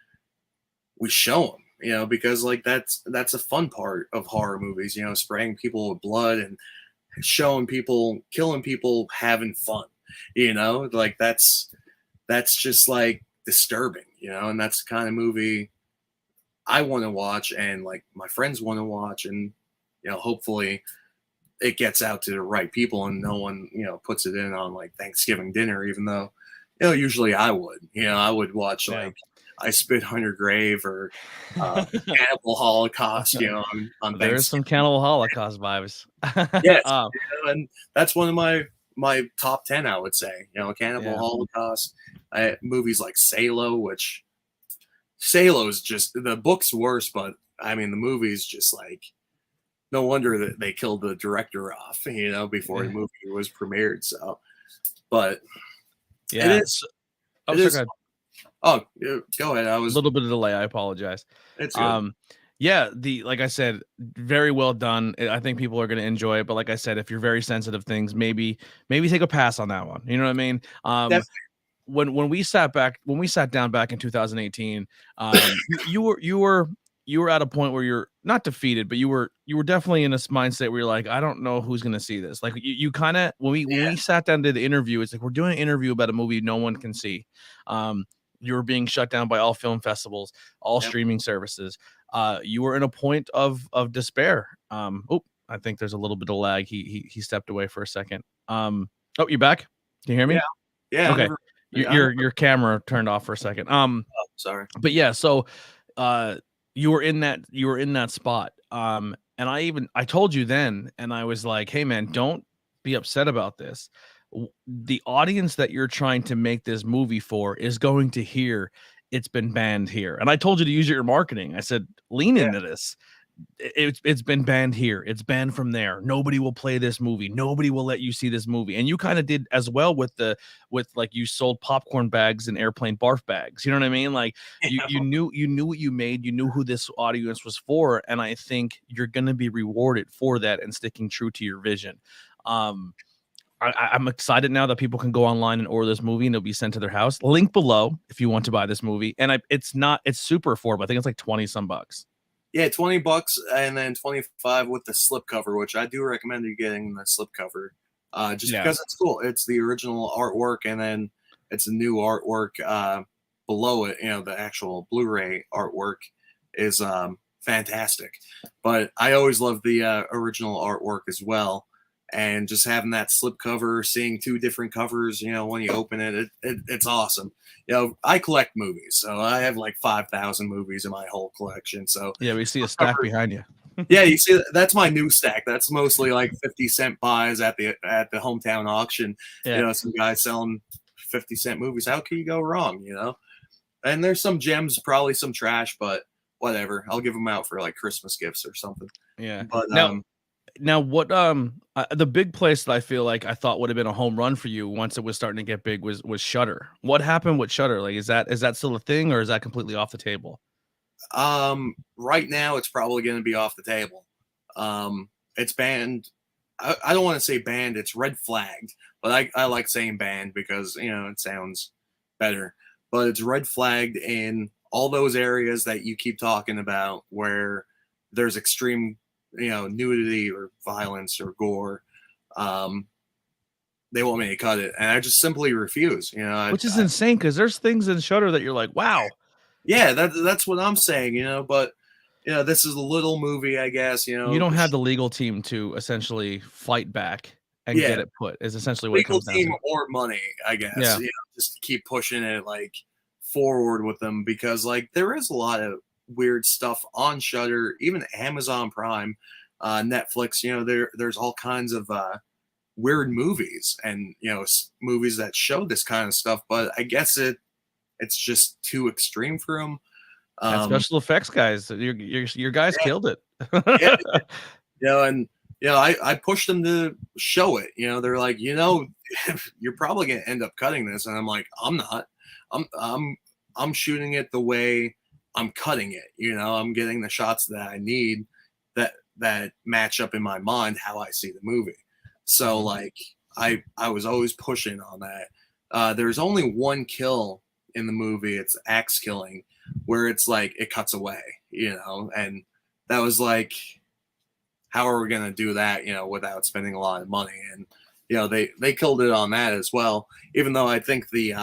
we show them, because like that's a fun part of horror movies, spraying people with blood and showing people killing people having fun, like that's just like disturbing, and that's the kind of movie I want to watch, and like my friends want to watch, and hopefully it gets out to the right people and no one puts it in on like Thanksgiving dinner, even though usually I would watch like I Spit on Your Grave or Cannibal Holocaust, on There's some Cannibal Holocaust vibes. Yes, and that's one of my top 10, I would say. Cannibal Holocaust, movies like Salo, which Salo's just, the book's worse, but I mean the movie's just like, no wonder that they killed the director off, before the movie was premiered. So, but yeah, it is. Oh, go ahead. I was a little bit of delay. I apologize. It's good. Yeah, like I said, very well done. I think people are going to enjoy it. But like I said, if you're very sensitive things, maybe take a pass on that one. You know what I mean? When we sat down back in 2018, you were at a point where you're not defeated, but you were definitely in this mindset where you're like, I don't know who's going to see this. Like you kind of, when we sat down to the interview, it's like, we're doing an interview about a movie no one can see. You were being shut down by all film festivals, all streaming services. You were in a point of despair. I think there's a little bit of lag. He stepped away for a second. You back? Can you hear me? Yeah. Okay. Your camera turned off for a second. Sorry. But yeah, so you were in that spot. And I told you then, and I was like, hey man, don't be upset about this. The audience that you're trying to make this movie for is going to hear it's been banned here. And I told you to use your marketing. I said, lean into this. It's been banned here. It's banned from there. Nobody will play this movie. Nobody will let you see this movie. And you kind of did as well with like you sold popcorn bags and airplane barf bags. You know what I mean? Like you knew what you made. You knew who this audience was for. And I think you're going to be rewarded for that and sticking true to your vision. I'm excited now that people can go online and order this movie and it'll be sent to their house. Link below if you want to buy this movie. And it's super affordable. I think it's like 20 some bucks. Yeah, $20 and then 25 with the slipcover, which I do recommend you getting the slipcover. Just because it's cool. It's the original artwork and then it's a new artwork below it. The actual Blu-ray artwork is fantastic. But I always love the original artwork as well. And just having that slipcover, seeing two different covers, when you open it's awesome. I collect movies, so I have like 5,000 movies in my whole collection. So yeah, we see a stack behind you. Yeah, you see, that's my new stack. That's mostly like 50-cent buys at the hometown auction. Yeah. Some guys selling 50-cent movies. How can you go wrong? And there's some gems, probably some trash, but whatever. I'll give them out for like Christmas gifts or something. Yeah. But now what the big place that I feel like I thought would have been a home run for you once it was starting to get big was Shudder. What happened with Shudder? Like, is that still a thing, or is that completely off the table? Right now it's probably going to be off the table. It's banned. I don't want to say banned. It's red flagged, but I like saying banned because, it sounds better, but it's red flagged in all those areas that you keep talking about where there's extreme, nudity or violence or gore. They want me to cut it, and I just simply refuse, which is insane because there's things in Shudder that you're like, wow. Yeah, that's what I'm saying, but this is a little movie, I guess, You don't have the legal team to essentially fight back and get it put is essentially what it comes down to. Or money, I guess. Yeah. Just to keep pushing it like forward with them because like there is a lot of weird stuff on Shudder, even Amazon Prime, Netflix, there's all kinds of weird movies and movies that show this kind of stuff, but I guess it's just too extreme for them. Special effects guys, your guys killed it. I pushed them to show it. They're like, you're probably gonna end up cutting this, and I'm like, I'm not. I'm shooting it the way I'm cutting it. I'm getting the shots that I need that match up in my mind how I see the movie. So like I was always pushing on that. There's only one kill in the movie. It's axe killing, where it's like it cuts away, and that was like, how are we gonna do that, without spending a lot of money? And they killed it on that as well. Even though I think the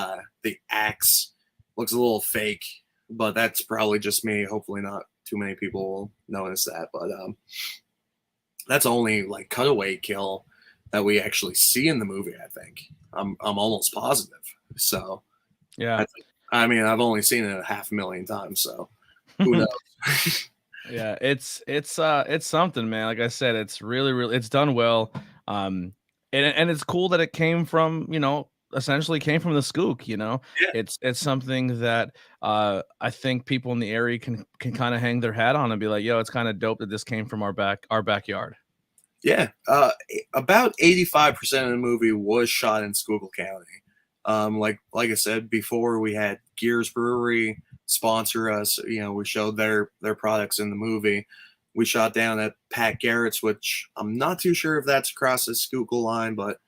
axe looks a little fake, but that's probably just me. Hopefully, not too many people will notice that. But that's only like cutaway kill that we actually see in the movie. I think I'm almost positive. So yeah. I mean, I've only seen it 500,000 times, so who knows? Yeah, it's something, man. Like I said, it's really it's done well. And it's cool that it came from, essentially came from the Skook, Yeah. It's something that I think people in the area can kind of hang their hat on and be like, yo, it's kind of dope that this came from our backyard. Yeah. About 85% of the movie was shot in Schuylkill County. Like I said before, we had Gears Brewery sponsor us. We showed their products in the movie. We shot down at Pat Garrett's, which I'm not too sure if that's across the Schuylkill line, but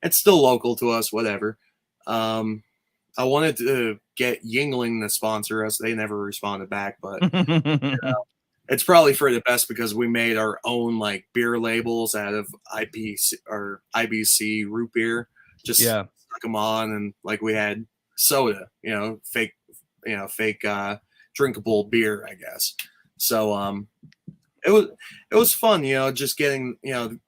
it's still local to us. Whatever. I wanted to get Yingling to sponsor us. They never responded back, but it's probably for the best because we made our own like beer labels out of IPC or IBC root beer. Just stuck them on, and like we had soda, fake drinkable beer, I guess. So it was fun, just getting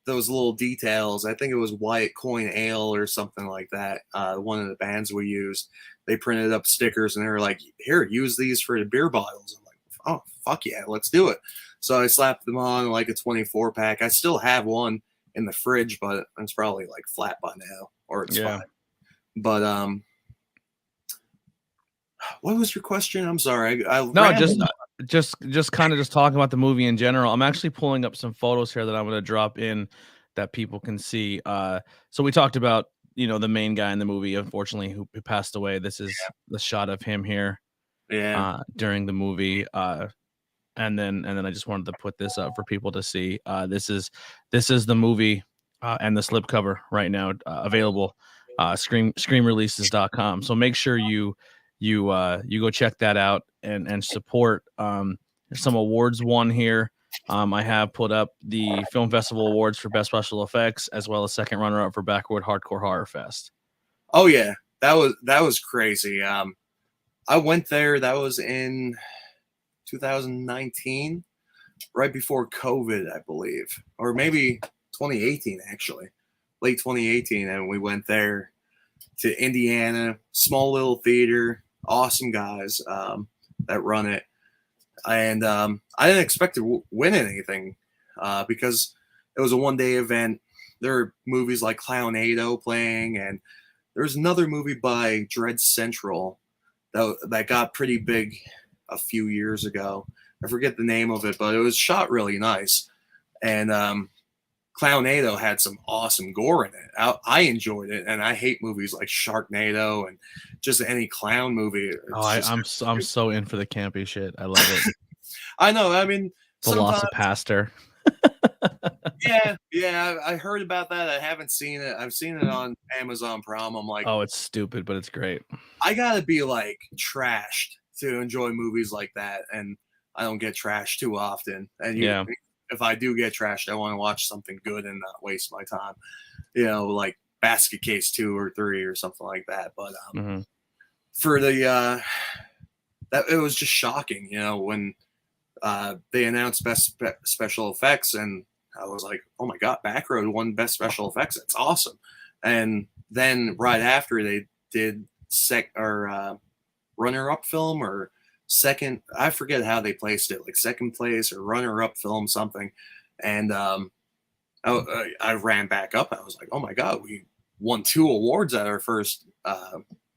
those little details. I think it was Wyatt Coin Ale or something like that. One of the bands we used, they printed up stickers and they were like, "Here, use these for the beer bottles." I'm like, "Oh fuck yeah, let's do it!" So I slapped them on like a 24 pack. I still have one in the fridge, but it's probably like flat by now, or it's fine. But what was your question? I'm sorry. Just kind of just talking about the movie in general. I'm actually pulling up some photos here that I'm going to drop in that people can see. So we talked about, the main guy in the movie, unfortunately, who passed away. This is the shot of him here during the movie. And then I just wanted to put this up for people to see. This is the movie and the slipcover right now available. Screamreleases.com. So make sure you go check that out and support. Some awards won here. I have put up the Film Festival Awards for Best Special Effects, as well as second runner-up for Backward Hardcore Horror Fest. Oh yeah, that was crazy. I went there. That was in 2019, right before COVID, I believe, or maybe 2018 actually, late 2018, and we went there to Indiana, small little theater, awesome guys that run it. And I didn't expect to win anything because it was a one-day event. There were movies like Clownado playing, and there's another movie by Dread Central that got pretty big a few years ago. I forget the name of it, but it was shot really nice. And Clownado had some awesome gore in it. I enjoyed it, and I hate movies like Sharknado and just any clown movie. I'm so in for the campy shit. I love it. I know. I mean, Velocipaster. yeah. I heard about that. I haven't seen it. I've seen it on Amazon Prime. I'm like, oh, it's stupid, but it's great. I gotta be like trashed to enjoy movies like that, and I don't get trashed too often. And if I do get trashed, I want to watch something good and not waste my time. Like Basket Case 2 or 3 or something like that. But for the that it was just shocking, when they announced best special effects, and I was like, oh my god, Backroad won best special effects. That's awesome. And then right after they did runner-up film or second, I forget how they placed it, like second place or runner-up film something. And I ran back up. I was like, oh my god, we won 2 awards at our first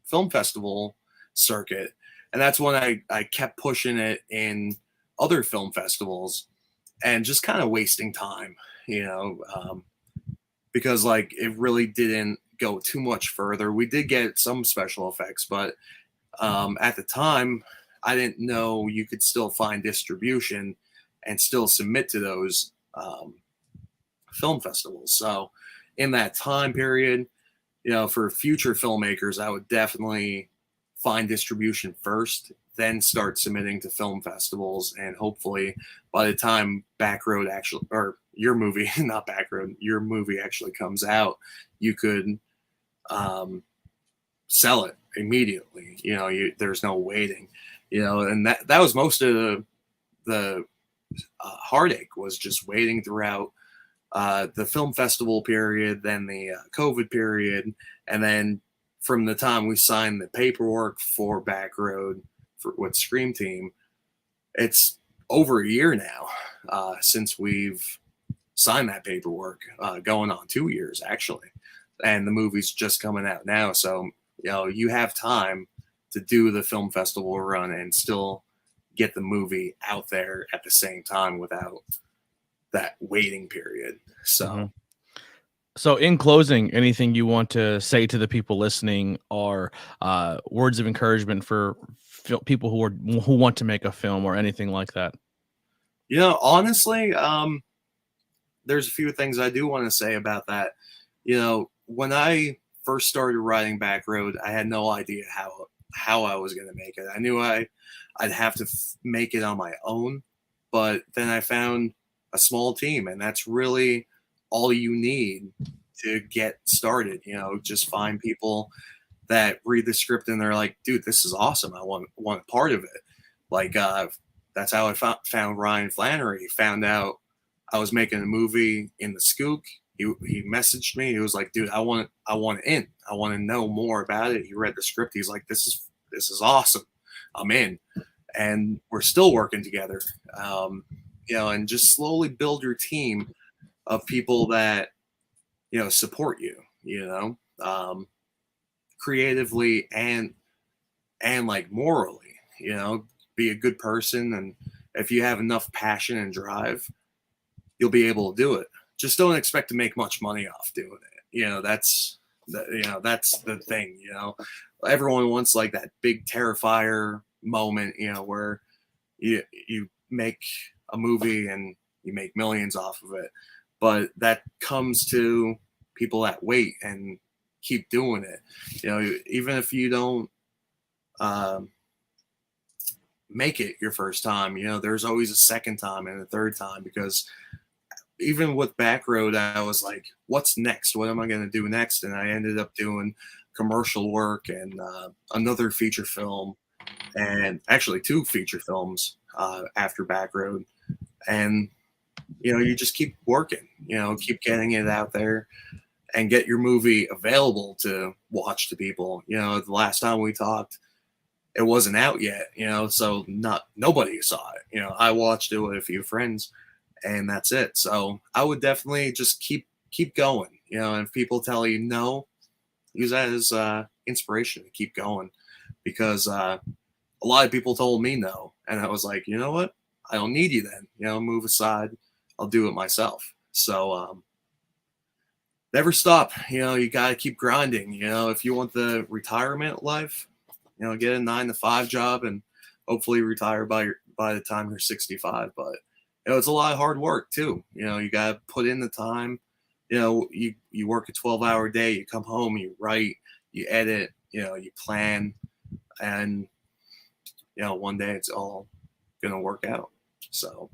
film festival circuit. And that's when I kept pushing it in other film festivals and just kind of wasting time, because like it really didn't go too much further. We did get some special effects, but at the time I didn't know you could still find distribution and still submit to those film festivals. So in that time period, for future filmmakers, I would definitely find distribution first, then start submitting to film festivals, and hopefully by the time Backroad actually, or your movie, not Backroad, your movie actually comes out, you could sell it immediately. There's no waiting. And that was most of the heartache, was just waiting throughout the film festival period, then the COVID period, and then from the time we signed the paperwork for Backroad with Scream Team, it's over a year now since we've signed that paperwork, going on 2 years actually, and the movie's just coming out now. So you have time to do the film festival run and still get the movie out there at the same time without that waiting period. So So in closing, anything you want to say to the people listening, or words of encouragement for people who want to make a film or anything like that? Honestly, there's a few things I do want to say about that. When I first started writing Backroad, I had no idea how I was going to make it. I knew I'd have to make it on my own, but then I found a small team, and that's really all you need to get started. Just find people that read the script and they're like, dude, this is awesome. I want a part of it. Like, that's how I found Ryan Flannery. He found out I was making a movie in the Skook. He messaged me. He was like, dude, I want in. I want to know more about it. He read the script. He's like, this is awesome. I'm in. And we're still working together. And just slowly build your team of people that, support you, creatively and like morally, be a good person. And if you have enough passion and drive, you'll be able to do it. Just don't expect to make much money off doing it. That's the thing, everyone wants like that big Terrifier moment, where you make a movie and you make millions off of it. but that comes to people that wait and keep doing it. Even if you don't um, make it your first time, there's always a second time and a third time, because even with Backroad, I was like, what's next? What am I going to do next? And I ended up doing commercial work and another feature film, and actually 2 feature films after Backroad. And, you just keep working, keep getting it out there and get your movie available to watch to people. The last time we talked, it wasn't out yet, so nobody saw it. I watched it with a few friends, and that's it. So I would definitely just keep going, and if people tell you no, use that as inspiration to keep going, because a lot of people told me no, and I was like, you know what? I don't need you then, move aside. I'll do it myself. So never stop. You got to keep grinding. If you want the retirement life, get a 9-to-5 job and hopefully retire by the time you're 65. But it's a lot of hard work too. You got to put in the time. You work a 12-hour day. You come home, you write, you edit, you plan, and one day it's all gonna work out. So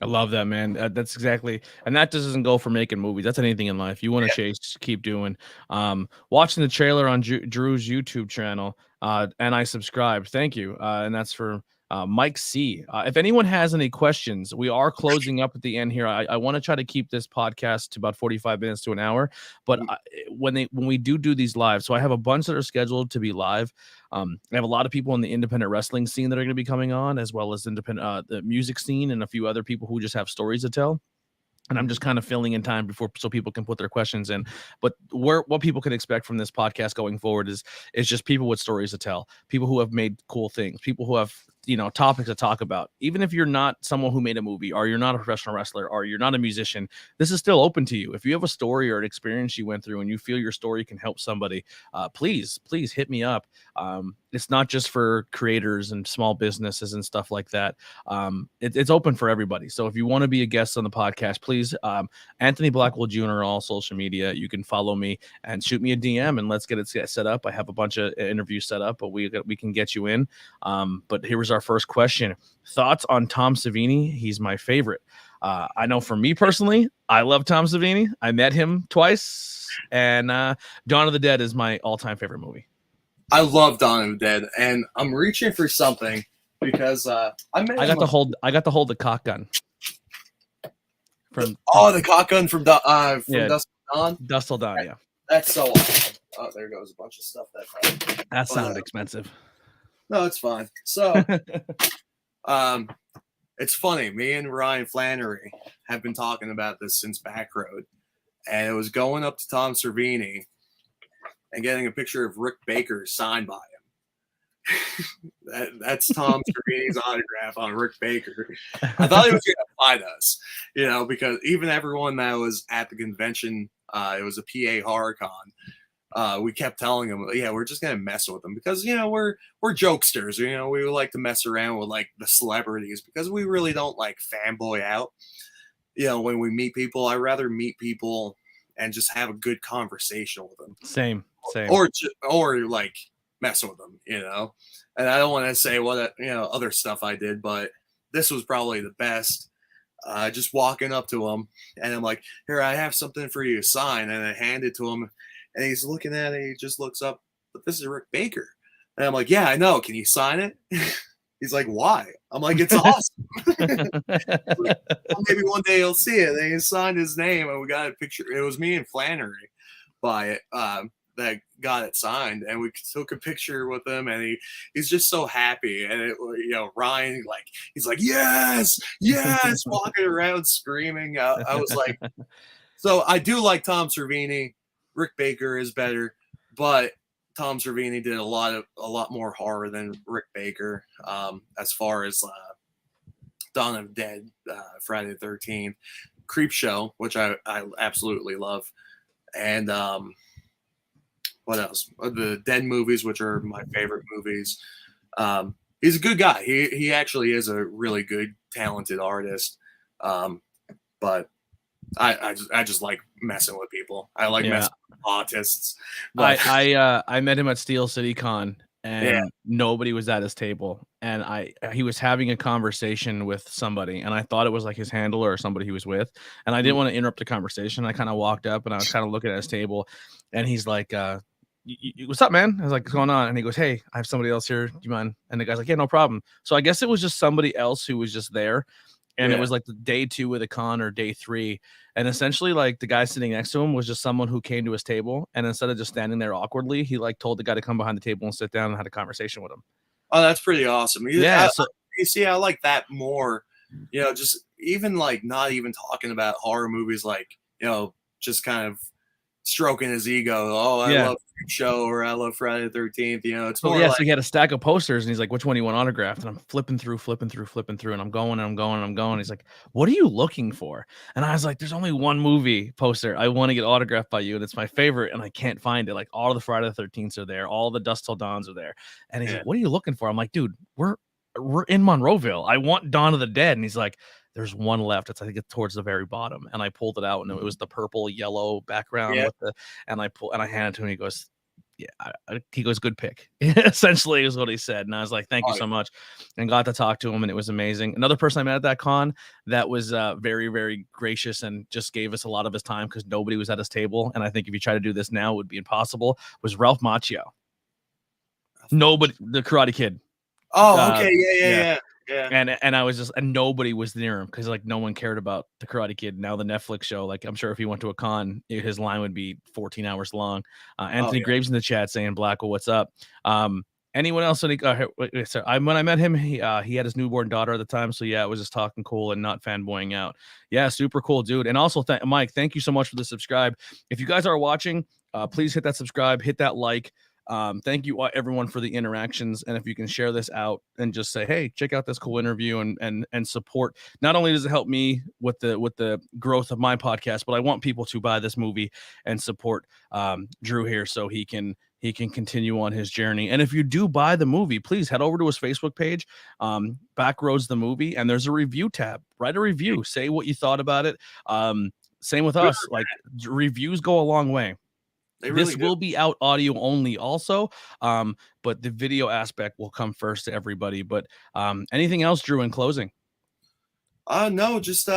I love that, man. That's exactly, and that just doesn't go for making movies. That's anything in life. You want to chase, keep doing. Watching the trailer on Drew's YouTube channel, and I subscribed. Thank you. And that's for Mike C. If anyone has any questions, we are closing up at the end here. I want to try to keep this podcast to about 45 minutes to an hour. But when we do these live, so I have a bunch that are scheduled to be live. I have a lot of people in the independent wrestling scene that are going to be coming on, as well as independent the music scene, and a few other people who just have stories to tell. And I'm just kind of filling in time so people can put their questions in. But what people can expect from this podcast going forward is just people with stories to tell, people who have made cool things, people who have topics to talk about. Even if you're not someone who made a movie, or you're not a professional wrestler, or you're not a musician, this is still open to you. If you have a story or an experience you went through and you feel your story can help somebody, please hit me up. It's not just for creators and small businesses and stuff like that. It's open for everybody. So if you want to be a guest on the podcast, please, Anthony Blackwell Jr. all social media. You can follow me and shoot me a DM, and let's get it set up. I have a bunch of interviews set up, but we can get you in. But here was our first question. Thoughts on Tom Savini? He's my favorite. I know for me personally, I love Tom Savini. I met him twice, and Dawn of the Dead is my all-time favorite movie. I love Dawn of the Dead, and I'm reaching for something because I got to hold the cock gun. The cock gun from Dusk Till Dawn. Dusk Till Dawn, yeah. That's so awesome. Oh, there goes a bunch of stuff that sounded expensive. No, it's fine. So, it's funny. Me and Ryan Flannery have been talking about this since Backroad, and it was going up to Tom Savini and getting a picture of Rick Baker signed by him. That's Tom Savini's autograph on Rick Baker. I thought he was going to fight us, because even everyone that was at the convention, it was a PA Horror Con. We kept telling him, we're just going to mess with him because, we're jokesters. We would like to mess around with like the celebrities because we really don't like fanboy out. When we meet people, I'd rather meet people and just have a good conversation with them. Same. Or like mess with them, and I don't want to say what, other stuff I did, but this was probably the best. Just walking up to him and I'm like, here, I have something for you to sign. And I hand it to him and he's looking at it. He just looks up, but this is Rick Baker. And I'm like, yeah, I know. Can you sign it? He's like, why? I'm like, it's awesome. Well, maybe one day he'll see it. And he signed his name and we got a picture. It was me and Flannery by it. That got it signed, and we took a picture with him, and he's just so happy. And Ryan, he's like, yes, walking around screaming. I was like, so I do like Tom Savini. Rick Baker is better, but Tom Savini did a lot more horror than Rick Baker. As far as Dawn of the Dead, Friday the 13th, Creepshow, which I absolutely love, and what else? The Dead movies, which are my favorite movies. He's a good guy. He actually is a really good, talented artist. But I just like messing with people. I like Yeah. messing with autists. But I met him at Steel City Con, yeah, and nobody was at his table, and he was having a conversation with somebody, and I thought it was like his handler or somebody he was with, and I didn't want to interrupt the conversation. I kind of walked up, and I was kind of looking at his table, and he's like, what's up, man? I was like, what's going on? And he goes, hey, I have somebody else here. Do you mind? And the guy's like, yeah, no problem. So I guess it was just somebody else who was just there. And it yeah. was like the day 2 of the con or day 3. And essentially, like, the guy sitting next to him was just someone who came to his table. And instead of just standing there awkwardly, he like told the guy to come behind the table and sit down and had a conversation with him. Oh, that's pretty awesome. Yeah. So You see, I like that more. Just even like not even talking about horror movies, like just kind of stroking his ego. Oh, I yeah. love Freak Show or I love Friday the 13th. It's So more yeah, like so he had a stack of posters and he's like, which one do you want autographed? And I'm flipping through, and I'm going and I'm going and I'm going. He's like, what are you looking for? And I was like, there's only one movie poster I want to get autographed by you, and it's my favorite, and I can't find it. Like, all the Friday the 13th are there, all the Dusk Till Dawns are there. And he's yeah, like, what are you looking for? I'm like, dude, we're in Monroeville. I want Dawn of the Dead. And he's like, there's one left. I think it's towards the very bottom. And I pulled it out, and it was the purple yellow background yeah. with and I handed it to him. He goes, yeah, he goes, good pick. Essentially is what he said. And I was like, thank you so much. And got to talk to him, and it was amazing. Another person I met at that con that was very, very gracious and just gave us a lot of his time because nobody was at his table. And I think if you try to do this now, it would be impossible, was Ralph Macchio. Nobody, the Karate Kid. Oh, okay. Yeah. And I was just, and nobody was near him because like no one cared about the Karate Kid. Now the Netflix show, like I'm sure if he went to a con, his line would be 14 hours long. Anthony Graves in the chat saying, Blackwell, what's up? Anyone else? When I met him, he had his newborn daughter at the time. So yeah, it was just talking cool and not fanboying out. Yeah, super cool, dude. And also, Mike, thank you so much for the subscribe. If you guys are watching, please hit that subscribe, hit that like. Thank you everyone for the interactions, and if you can share this out and just say, hey, check out this cool interview and support. Not only does it help me with the growth of my podcast, but I want people to buy this movie and support Drew here so he can continue on his journey. And if you do buy the movie, please head over to his Facebook page, Backroads the Movie, and there's a review tab. Write a review, say what you thought about it. Same with us, like reviews go a long way. This will be out audio only also, but the video aspect will come first to everybody. But anything else, Drew, in closing? No, just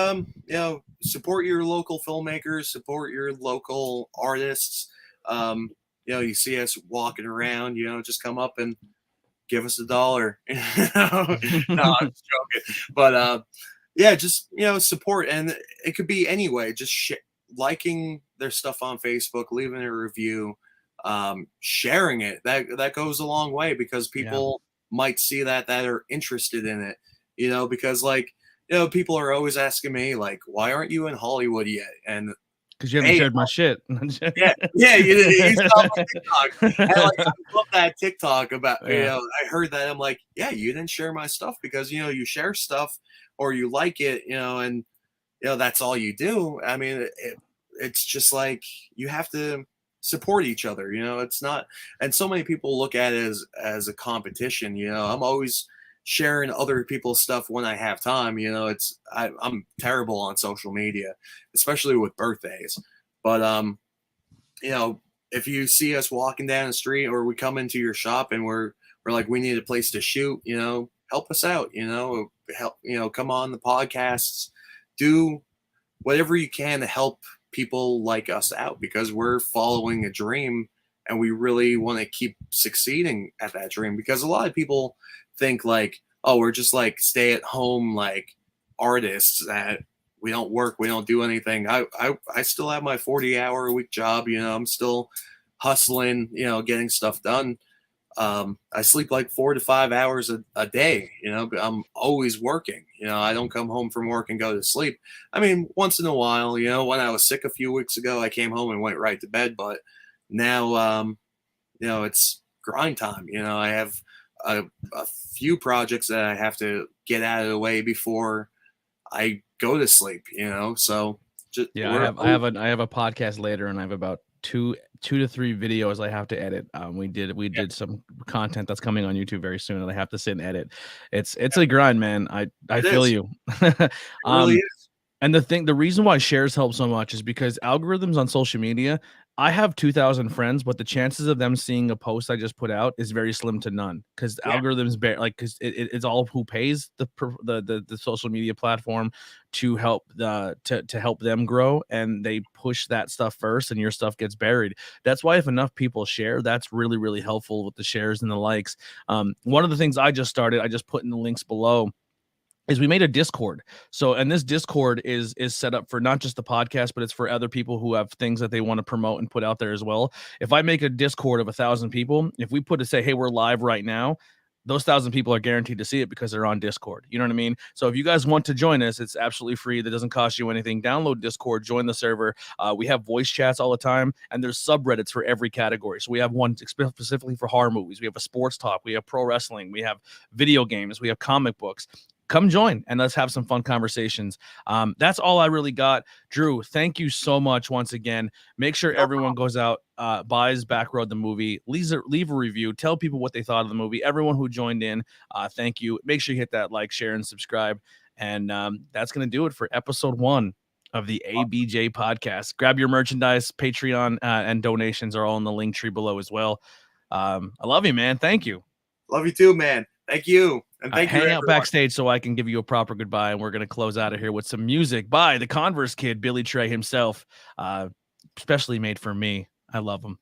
support your local filmmakers, support your local artists. You see us walking around, just come up and give us $1. No, I'm just joking. But just support, and it could be any way. Just liking their stuff on Facebook, leaving a review, sharing it. That goes a long way because people might see that are interested in it. Because people are always asking me like, why aren't you in Hollywood yet? And because you haven't shared my shit. yeah, you did. You saw my TikTok. I love that TikTok about I heard that. I'm like, yeah, you didn't share my stuff because you share stuff or you like it, and that's all you do. I mean, it's just like you have to support each other. It's not, and so many people look at it as a competition. I'm always sharing other people's stuff when I have time. I'm terrible on social media, especially with birthdays. But if you see us walking down the street or we come into your shop and we're like, we need a place to shoot, help us out, help, come on the podcasts, do whatever you can to help people like us out because we're following a dream and we really want to keep succeeding at that dream. Because a lot of people think like, oh, we're just like stay at home, like artists that we don't work, we don't do anything. I still have my 40-hour-a-week job. I'm still hustling, getting stuff done. I sleep like 4 to 5 hours a day, but I'm always working. I don't come home from work and go to sleep. I mean, once in a while, when I was sick a few weeks ago, I came home and went right to bed. But now, it's grind time. I have a few projects that I have to get out of the way before I go to sleep, so just, I have a podcast later, and I have about two to three videos I have to edit. We did some content that's coming on YouTube very soon, and I have to sit and edit. It's a grind, man. I feel you. It really is. And the reason why shares help so much is because algorithms on social media, I have 2,000 friends, but the chances of them seeing a post I just put out is very slim to none because Yeah. algorithms because it's all who pays the social media platform to help to help them grow, and they push that stuff first, and your stuff gets buried. That's why if enough people share, that's really really helpful with the shares and the likes. One of the things I just started, I just put in the links below, is we made a Discord. So, and this Discord is set up for not just the podcast, but it's for other people who have things that they want to promote and put out there as well. If I make a Discord of 1,000 people, if we put to say, hey, we're live right now, those 1,000 people are guaranteed to see it because they're on Discord. You know what I mean? So if you guys want to join us, it's absolutely free. That doesn't cost you anything. Download Discord, join the server. We have voice chats all the time, and there's subreddits for every category. So we have one specifically for horror movies. We have a sports talk. We have pro wrestling. We have video games. We have comic books. Come join and let's have some fun conversations. That's all I really got. Drew, thank you so much once again. Make sure everyone goes out, buys Backroad the movie, leave a review, tell people what they thought of the movie. Everyone who joined in, thank you. Make sure you hit that like, share, and subscribe. And that's going to do it for episode 1 of the ABJ podcast. Grab your merchandise, Patreon, and donations are all in the link tree below as well. I love you, man. Thank you. Love you too, man. Thank you. And thank you. Hang out backstage so I can give you a proper goodbye. And we're going to close out of here with some music by the Converse Kid, Billy Trey himself, especially made for me. I love him.